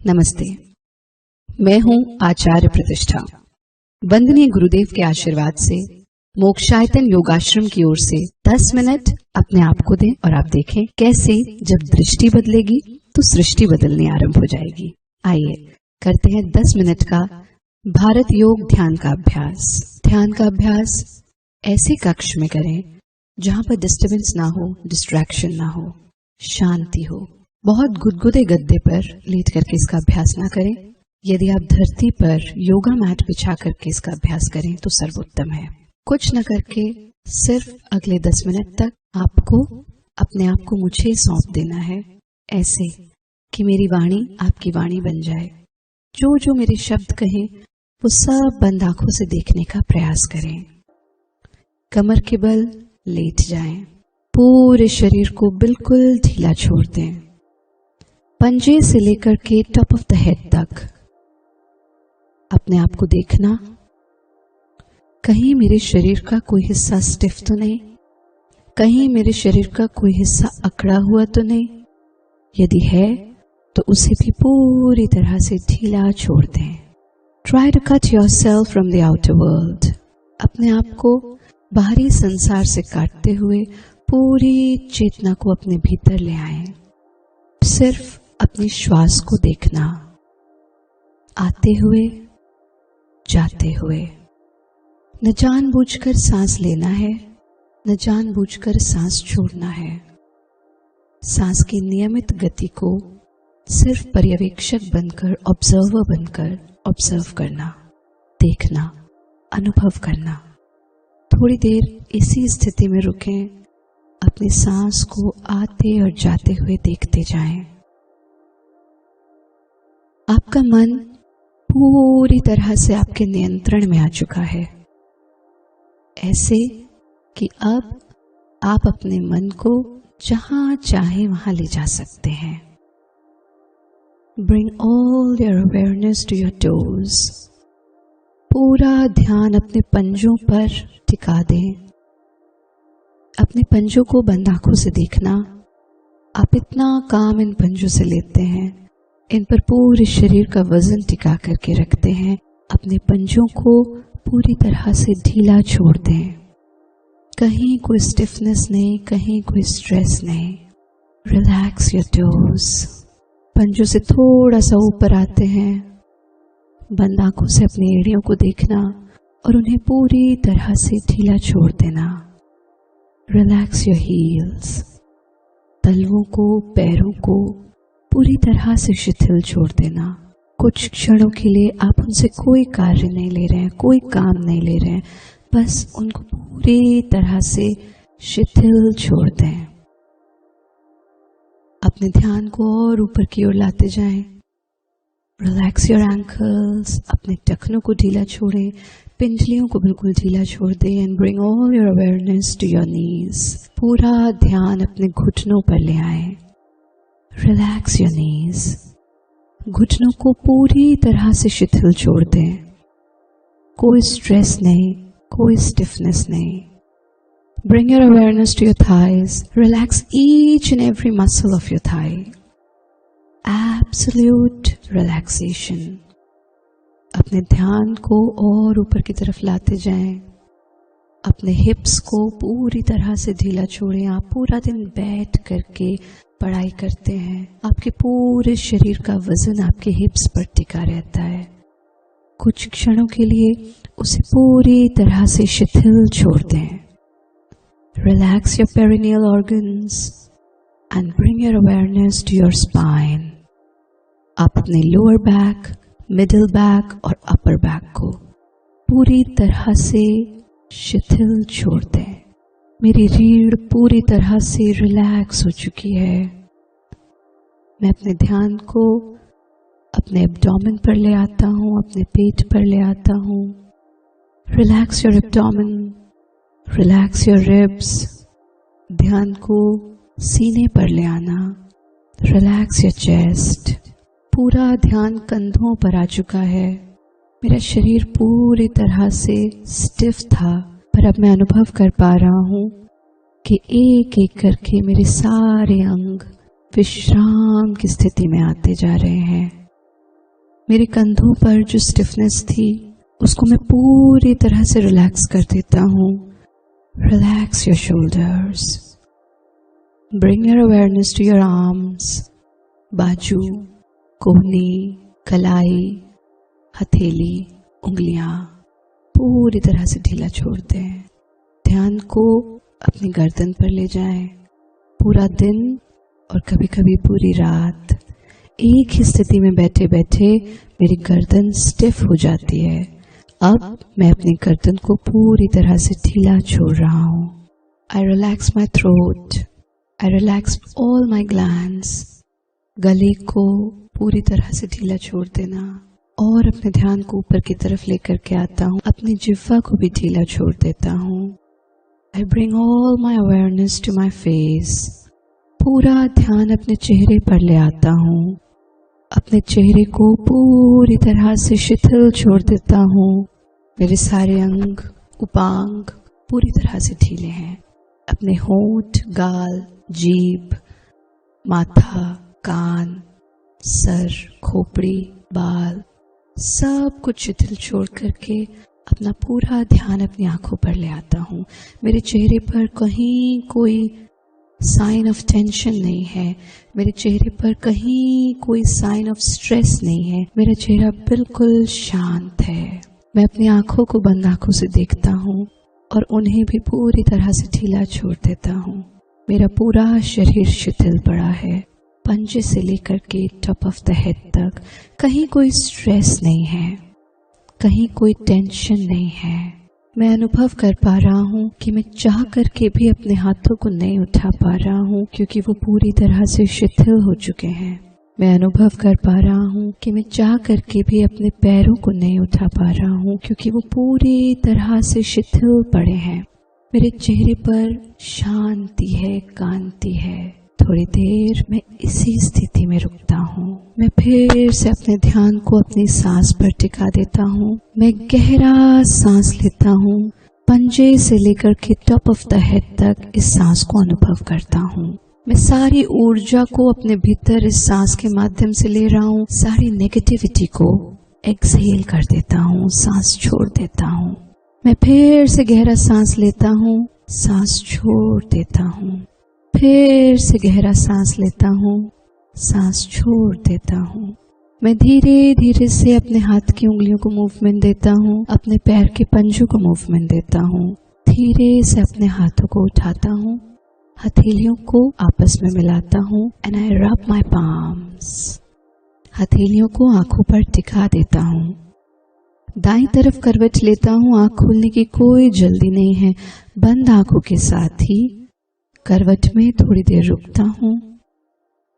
नमस्ते। मैं हूं आचार्य प्रतिष्ठा। वंदनीय गुरुदेव के आशीर्वाद से मोक्षायतन योगाश्रम की ओर से 10 मिनट अपने आप को दें और आप देखें कैसे जब दृष्टि बदलेगी तो सृष्टि बदलनी आरंभ हो जाएगी। आइए करते हैं 10 मिनट का भारत योग ध्यान का अभ्यास। ध्यान का अभ्यास ऐसे कक्ष में करें जहां पर डिस्टर्बेंस ना हो, डिस्ट्रैक्शन ना हो, शांति हो। बहुत गुदगुदे गद्दे पर लेट करके इसका अभ्यास ना करें। यदि आप धरती पर योगा मैट बिछा करके इसका अभ्यास करें तो सर्वोत्तम है। कुछ न करके सिर्फ अगले 10 मिनट तक आपको अपने आप को मुझे सौंप देना है, ऐसे कि मेरी वाणी आपकी वाणी बन जाए। जो जो मेरे शब्द कहें वो सब बंद आंखों से देखने का प्रयास करें। कमर के बल लेट जाएं, पूरे शरीर को बिल्कुल ढीला छोड़ दें। पंजे से लेकर के टॉप ऑफ द हेड तक अपने आप को देखना, कहीं मेरे शरीर का कोई हिस्सा स्टिफ तो नहीं, कहीं मेरे शरीर का कोई हिस्सा अकड़ा हुआ तो नहीं। यदि है तो उसे भी पूरी तरह से ढीला छोड़ दें। Try to cut yourself from the outer world. अपने आप को बाहरी संसार से काटते हुए पूरी चेतना को अपने भीतर ले आएं। सिर्फ अपनी श्वास को देखना, आते हुए जाते हुए। न जानबूझकर सांस लेना है, न जानबूझकर सांस छोड़ना है। सांस की नियमित गति को सिर्फ पर्यवेक्षक बनकर, ऑब्जर्वर बनकर ऑब्जर्व करना, देखना, अनुभव करना। थोड़ी देर इसी स्थिति में रुकें, अपनी सांस को आते और जाते हुए देखते जाएं। आपका मन पूरी तरह से आपके नियंत्रण में आ चुका है, ऐसे कि अब आप अपने मन को जहां चाहे वहां ले जा सकते हैं। Bring all your awareness to your toes. पूरा ध्यान अपने पंजों पर टिका दें। अपने पंजों को बंद आंखों से देखना। आप इतना काम इन पंजों से लेते हैं, इन पर पूरे शरीर का वजन टिका करके रखते हैं। अपने पंजों को पूरी तरह से ढीला छोड़ दें। कहीं कोई स्टिफनेस नहीं, कहीं कोई स्ट्रेस नहीं। Relax your toes. पंजों से थोड़ा सा ऊपर आते हैं, बंद आंखों से अपनी एड़ियों को देखना और उन्हें पूरी तरह से ढीला छोड़ देना। Relax your heels. तलवों को, पैरों को पूरी तरह से शिथिल छोड़ देना। कुछ क्षणों के लिए आप उनसे कोई कार्य नहीं ले रहे हैं, कोई काम नहीं ले रहे हैं, बस उनको पूरी तरह से शिथिल छोड़ दें। अपने ध्यान को और ऊपर की ओर लाते जाएं। Relax your ankles. अपने टखनों को ढीला छोड़ें, पिंजलियों को बिल्कुल ढीला छोड़ दें। And bring all your awareness to your knees. पूरा ध्यान अपने घुटनों पर ले आएं। Relax your knees. घुटनों को पूरी तरह से शिथिल छोड़ दें। कोई स्ट्रेस नहीं, कोई स्टिफनेस नहीं। Bring your awareness to your thighs. Relax each and every muscle of your thigh. Absolute relaxation. अपने ध्यान को और ऊपर की तरफ लाते जाएं। अपने हिप्स को पूरी तरह से ढीला छोड़ें। आप पूरा दिन बैठ करके पढ़ाई करते हैं, आपके पूरे शरीर का वजन आपके हिप्स पर टिका रहता है। कुछ क्षणों के लिए उसे पूरी तरह से शिथिल छोड़ दें। Relax your perineal organs and bring your awareness to your spine. आप अपने lower back, middle back और upper back को पूरी तरह से शिथिल छोड़ दें। मेरी रीढ़ पूरी तरह से रिलैक्स हो चुकी है। मैं अपने ध्यान को अपने एब्डोमेन पर ले आता हूँ, अपने पेट पर ले आता हूँ। Relax your abdomen, relax your ribs. ध्यान को सीने पर ले आना। Relax your chest. पूरा ध्यान कंधों पर आ चुका है। मेरा शरीर पूरी तरह से स्टिफ था, पर अब मैं अनुभव कर पा रहा हूँ कि एक एक करके मेरे सारे अंग विश्राम की स्थिति में आते जा रहे हैं। मेरे कंधों पर जो स्टिफनेस थी उसको मैं पूरी तरह से रिलैक्स कर देता हूँ। Relax your shoulders, bring your awareness to your arms, बाजू, कोहनी, कलाई, हथेली, उंगलियां पूरी तरह से ढीला छोड़ दें। ध्यान को अपनी गर्दन पर ले जाएं। पूरा दिन और कभी कभी पूरी रात एक ही स्थिति में बैठे बैठे मेरी गर्दन स्टिफ हो जाती है। अब मैं अपनी गर्दन को पूरी तरह से ढीला छोड़ रहा हूँ। आई relax my throat, I relax all my glands. गले को पूरी तरह से ढीला छोड़ देना और अपने ध्यान को ऊपर की तरफ लेकर के आता हूँ। अपनी जिह्वा को भी ढीला छोड़ देता हूँ। I bring all my awareness to my face. पूरा ध्यान अपने चेहरे पर ले आता हूँ। अपने चेहरे को पूरी तरह से शिथिल छोड़ देता हूँ। मेरे सारे अंग, उपांग पूरी तरह से ढीले हैं। अपने होंठ, गाल, जीभ, माथा, कान, सर, खोपड़ी, बाल सब कुछ शिथिल छोड़ करके अपना पूरा ध्यान अपनी आंखों पर ले आता हूँ। मेरे चेहरे पर कहीं कोई साइन ऑफ टेंशन नहीं है। मेरे चेहरे पर कहीं कोई साइन ऑफ स्ट्रेस नहीं है। मेरा चेहरा बिल्कुल शांत है। मैं अपनी आंखों को बंद आंखों से देखता हूँ और उन्हें भी पूरी तरह से ढीला छोड़ देता हूँ। मेरा पूरा शरीर शिथिल पड़ा है। पंजे से लेकर के टॉप ऑफ द हेड तक कहीं कोई स्ट्रेस नहीं है, कहीं कोई टेंशन नहीं है। मैं अनुभव कर पा रहा हूँ कि मैं चाह करके भी अपने हाथों को नहीं उठा पा रहा हूँ क्योंकि वो पूरी तरह से शिथिल हो चुके हैं। मैं अनुभव कर पा रहा हूँ कि मैं चाह करके भी अपने पैरों को नहीं उठा पा रहा हूँ क्योंकि वो पूरी तरह से शिथिल पड़े हैं। मेरे चेहरे पर शांति है, कांति है। थोड़ी देर मैं इसी स्थिति में रुकता हूँ। मैं फिर से अपने ध्यान को अपनी सांस पर टिका देता हूँ। मैं गहरा सांस लेता हूँ। पंजे से लेकर के टॉप ऑफ द हेड तक इस सांस को अनुभव करता हूँ। मैं सारी ऊर्जा को अपने भीतर इस सांस के माध्यम से ले रहा हूँ। सारी नेगेटिविटी को एक्सहेल कर देता हूँ, सांस छोड़ देता हूँ। मैं फिर से गहरा सांस लेता हूँ, सांस छोड़ देता हूँ। फिर से गहरा सांस लेता हूँ, सांस छोड़ देता हूँ। मैं धीरे धीरे से अपने हाथ की उंगलियों को मूवमेंट देता हूँ, अपने पैर के पंजों को मूवमेंट देता हूँ। धीरे से अपने हाथों को उठाता हूँ, हथेलियों को आपस में मिलाता हूँ एंड आई रब माई पाम्स। हथेलियों को आंखों पर टिका देता हूँ। दाईं तरफ करवट लेता हूँ। आंख खोलने की कोई जल्दी नहीं है। बंद आंखों के साथ ही करवट में थोड़ी देर रुकता हूँ।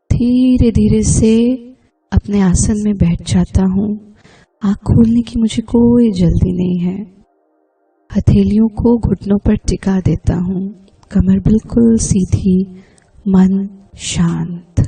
धीरे धीरे से अपने आसन में बैठ जाता हूँ। आंख खोलने की मुझे कोई जल्दी नहीं है। हथेलियों को घुटनों पर टिका देता हूँ। कमर बिल्कुल सीधी, मन शांत।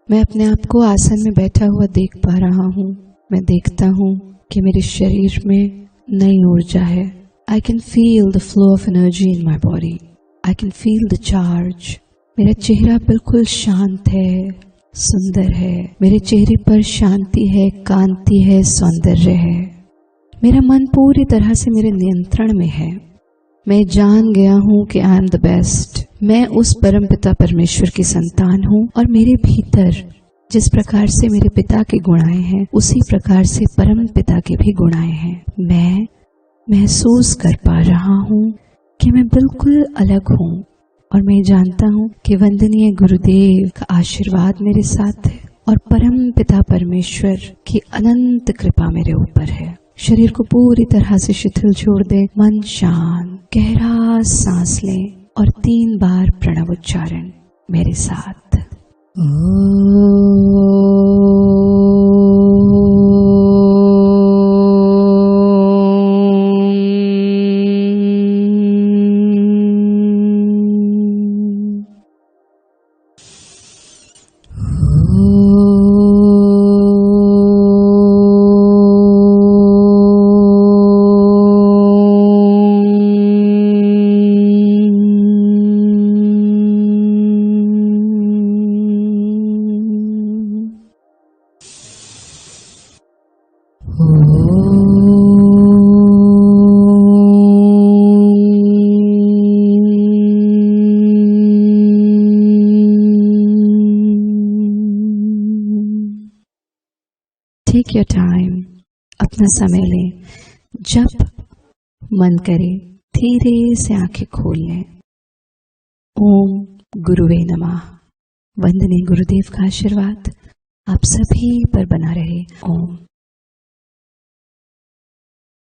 मैं अपने आप को आसन में बैठा हुआ देख पा रहा हूँ। मैं देखता हूँ कि मेरे शरीर में नई ऊर्जा है। I can feel the flow of energy in my body. I can feel the charge. मेरा चेहरा बिल्कुल शांत है, सुंदर है। मेरे चेहरे पर शांति है, कांति है, सौंदर्य है। मेरा मन पूरी तरह से मेरे नियंत्रण में है। मैं जान गया हूँ कि आई एम द बेस्ट। मैं उस परमपिता परमेश्वर की संतान हूँ और मेरे भीतर जिस प्रकार से मेरे पिता के गुण आए हैं उसी प्रकार से परम पिता के भी गुण आए हैं। मैं महसूस कर पा रहा हूँ कि मैं बिल्कुल अलग हूँ और मैं जानता हूँ कि वंदनीय गुरुदेव का आशीर्वाद मेरे साथ है और परम पिता परमेश्वर की अनंत कृपा मेरे ऊपर है। शरीर को पूरी तरह से शिथिल छोड़ दे, मन शांत, गहरा सांस लें और 3 बार प्रणव उच्चारण मेरे साथ। टेक योर टाइम, अपना समय लें। जब मन करे धीरे से आंखें खोल लें। ओम गुरुवे नमः। वंदनीय गुरुदेव का आशीर्वाद आप सभी पर बना रहे। ओम।